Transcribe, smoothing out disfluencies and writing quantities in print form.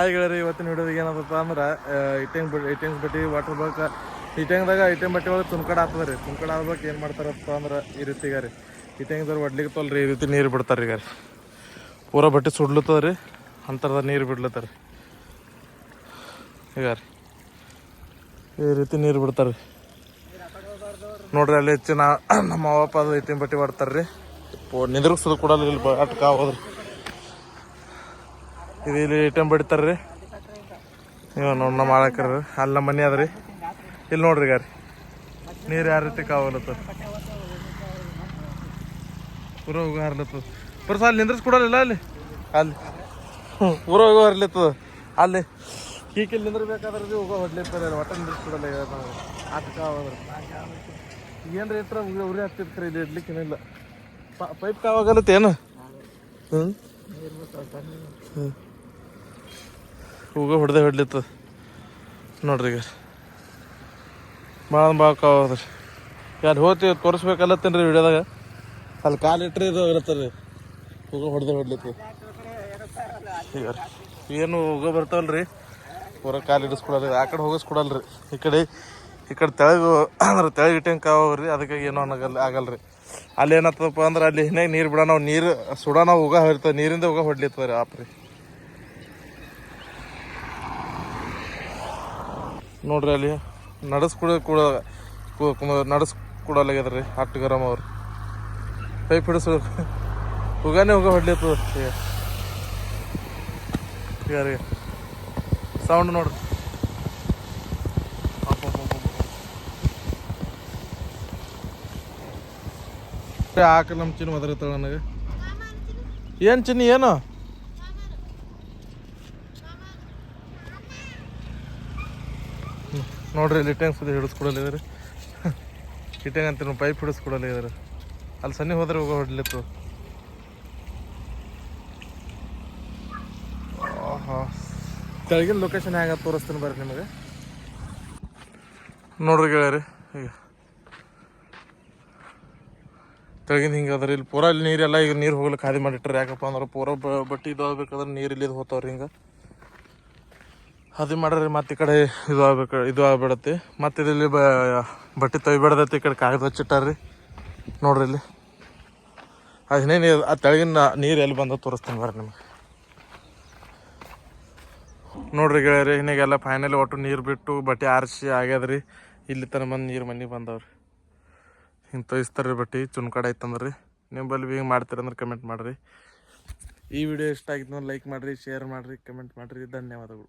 ಹಾಯ್ಗಳರಿ ಇವತ್ತಿನ ವಿಡಿಯೋದಾಗ ಏನಪ್ಪ ಅಂದ್ರೆ ಇಟ್ಟಿಂಗ್ಸ್ ಬಟ್ಟಿ ವಾಟರ್ ಬಾಕ್ ಇಟ್ಟಂಗದಾಗ ಬಟ್ಟೆ ಒಳಗೆ ತುನ್ಕಡ ಆಗ್ತದೆ ರೀ. ತುನ್ಕಡ ಆಗ್ಬೇಕು ಏನು ಮಾಡ್ತಾರಪ್ಪ ಅಂದ್ರೆ ಈ ರೀತಿಗ ರೀ ಇಟ್ಟಂಗದವ್ರು ಒಡ್ಲಿಕ್ಕೆ ತೊಲ್ರಿ ಈ ರೀತಿ ನೀರು ಬಿಡ್ತಾರೆ ಈಗ ರೀ. ಪೂರ ಬಟ್ಟೆ ಸುಡ್ಲತ್ತದ ರೀ, ಅಂಥರದ ನೀರು ಬಿಡ್ಲತ್ತಾರ ಈಗ ರೀ. ಈ ರೀತಿ ನೀರು ಬಿಡ್ತಾರೆ ನೋಡ್ರಿ. ಅಲ್ಲಿ ಹೆಚ್ಚಿನ ನಮ್ಮ ಅವಪ್ಪ ಅದು ಇಟ್ಟಿನ ಬಟ್ಟೆ ಮಾಡ್ತಾರೆ ರೀ. ನಿಂದ್ರಿಸೋದು ಕೊಡಲ್ಲ ಇಲ್ಲಿ ಅಟ್ಕ ಹೋದ್ರಿ. ಇದು ಇಲ್ಲಿ ಇಟ್ಟಂ ಬಡಿತಾರೆ ರೀ. ಇವ ನೋಡಿ ನಮ್ಮ ಆಳಕ್ರ ಅಲ್ಲಿ ನಮ್ಮ ಮನೆ ಅದ ರೀ. ಇಲ್ಲಿ ನೋಡ್ರಿ ಈಗ ರೀ ನೀರು ಯಾವ ರೀತಿ ಕಾವಲತ್ತದ, ಪೂರ ಹೋಗ ಹರ್ಲತ್ತದ. ಬರ್ಸ ಅಲ್ಲಿ ನಿಂದ್ರಿಸ್ ಕೊಡಲ್ಲ ಅಲ್ಲಿ ಅಲ್ಲಿ ಪೂರ ಹೋಗೋ ಹರ್ಲತ್ತದ. ಅಲ್ಲಿ ಇಲ್ಲಿ ನಿಂದ್ರಬೇಕಾದ್ರೆ ಭೀ ಹೋಗೋ ಹೊಡ್ಲಿರ್ತಾರೆ, ಒಟ್ಟ ನಿಂದ್ರಿಸ್ಕೊಡಲ್ಲ ನಾವು ಆಟಕ ಹೋದ್ರೆ. ಏನು ರೇಟ್ರ ಉರಿ ಹತ್ತಿರ್ತಾರೆ ಇಲ್ಲಿ ಇಡ್ಲಿಕ್ಕೇನಿಲ್ಲ. ಪೈಪ್ ಕಾವಾಗಲತ್ತ ಏನು ಹೋಗೋ ಹೊಡ್ಲಿತ್ತದ ನೋಡ್ರಿ. ಈಗ ಭಾಳ ಕಾವಾದ್ರಿ. ಅಲ್ಲಿ ಹೋಗ್ತೀವಿ ತೋರಿಸ್ಬೇಕಲ್ಲತ್ತೇನು ರೀ ವಿಡಿಯೋದಾಗ. ಅಲ್ಲಿ ಕಾಲು ಇಟ್ಟರೆ ಇದು ಇರುತ್ತದೆ ರೀ, ಹೋಗೋ ಹೊಡ್ಲಿತ್ತದ. ಈಗ ಏನು ಹೋಗೋ ಬರ್ತಾವಲ್ರಿ ಪೂರ ಕಾಲು ಹಿಡಿಸ್ಕೊಡಲ್ಲ. ಆ ಕಡೆ ಹೋಗಿಸ್ಕೊಡಲ್ರಿ. ಈ ಕಡೆ ತೆಳಗೆ ಅಂದ್ರೆ ತೆಳಗೆ ಇಟ್ಟಂಗೆ ಕಾವ್ರಿ. ಅದಕ್ಕೆ ಏನೋ ಆಗಲ್ರಿ. ಅಲ್ಲಿ ಏನಾಗ್ತದಪ್ಪ ಅಂದ್ರೆ ಅಲ್ಲಿ ಹಿನ್ನಾಗ ನೀರು ಬಿಡ ನಾವು ನೀರು ಸುಡೋ ಹೋಗ ಇರ್ತದೆ, ನೀರಿಂದ ಹೋಗ ಹೊಡ್ಲಿತ್ತದ ರೀ ಆಪ್ರಿ. ನೋಡ್ರಿ ಅಲ್ಲಿ ನಡಸ್ಕೊಡಲಾಗ್ಯದ ರೀ ಅಟ್ಟು ಗರಂ ಅವ್ರು. ಪೈಪ್ ಹಿಡಿಸು ಹೋಗಾನೆ ಹೋಗ ಹೊಡ್ಲಿತ್ತದ ಈಗ ರೀ. ಸೌಂಡ್ ನೋಡ್ರಿ. ಆಕಲ್ ನಮ್ಮ ಚಿನ್ನ ಒದರ್ತಾಳ ನನಗೆ. ಏನು ಚಿನ್ನಿ ಏನು ನೋಡ್ರಿ ಇಲ್ಲಿ ಇಟ್ಟಂಗೆ ಸುದ್ದಿ ಹಿಡಿಸ್ಕೊಡಲ್ಲ ರೀ. ಇಟ್ಟಂಗೆ ಅಂತೀರಿ ಪೈಪ್ ಹಿಡಿಸ್ಕೊಡಲ್ಲ ಇದಾರೆ. ಅಲ್ಲಿ ಸನ್ನಿ ಹೋದ್ರೆ ಹೋಗೋ ಹೊಡ್ಲಿತ್ತು. ಕೆಳಗಿನ ಲೊಕೇಶನ್ ಹೇಗೆ ತೋರಿಸ್ತೀನಿ ಬರ್ರಿ ನಿಮಗೆ. ನೋಡ್ರಿ ಗೆಳೆಯರಿ ಈಗ ತೆಳಗಿಂದ ಹಿಂಗೆ ಅದ ರೀ. ಇಲ್ಲಿ ಪೂರ ಇಲ್ಲಿ ನೀರೆಲ್ಲ ಈಗ ನೀರು ಹೋಗ್ಲಿಕ್ಕೆ ಖಾಲಿ ಮಾಡಿಟ್ರಿ. ಯಾಕಪ್ಪ ಅಂದ್ರೆ ಪೂರ ಬಟ್ಟೆ ಇದು ಆಗ್ಬೇಕಾದ್ರೆ ನೀರು ಇಲ್ಲಿದ್ದು ಹೋಗ್ತಾವ್ರಿ. ಹಿಂಗೆ ಅದು ಮಾಡ್ರಿ. ಮತ್ತೆ ಈ ಕಡೆ ಇದು ಆಗ್ಬಿಡತ್ತೆ. ಮತ್ತು ಇಲ್ಲಿ ಬಟ್ಟೆ ತೊಯ್ಬಿಡ್ದೈತಿ. ಈ ಕಡೆ ಕಾಗದ ಹಚ್ಚಿಟ್ಟಾರ್ರಿ ನೋಡ್ರಿ. ಇಲ್ಲಿ ಅದು ನೀರು ಆ ತೆಳಗಿನ ನೀರು ಎಲ್ಲಿ ಬಂದ ತೋರಿಸ್ತೀನಿ ಬರ್ರಿ ನಿಮ್ಗೆ. ನೋಡ್ರಿ ಗೆಳೆಯರಿ ಹಿನ್ನಾಗೆಲ್ಲ ಫೈನಲಿ ಒಟ್ಟು ನೀರು ಬಿಟ್ಟು ಬಟ್ಟೆ ಆರಿಸಿ ಆಗ್ಯದ್ರಿ. ಇಲ್ಲಿ ತನಕ ಬಂದು ನೀರು ಮನೆಗೆ ಬಂದವ್ರಿ. ಹಿಂಗೆ ತೊಯಿಸ್ತಾರೆ ಬಟ್ಟೆ ಚುನ್ಕಡೆ ಐತಂದ್ರೆ ರೀ. ನಿಮ್ಮಲ್ಲಿ ಭೀ ಹಿಂಗೆ ಮಾಡ್ತೀರಂದ್ರೆ ಕಮೆಂಟ್ ಮಾಡಿರಿ. ಈ ವಿಡಿಯೋ ಇಷ್ಟ ಆಗಿತ್ತು ಲೈಕ್ ಮಾಡಿರಿ, ಶೇರ್ ಮಾಡಿರಿ, ಕಮೆಂಟ್ ಮಾಡಿರಿ. ಧನ್ಯವಾದಗಳು.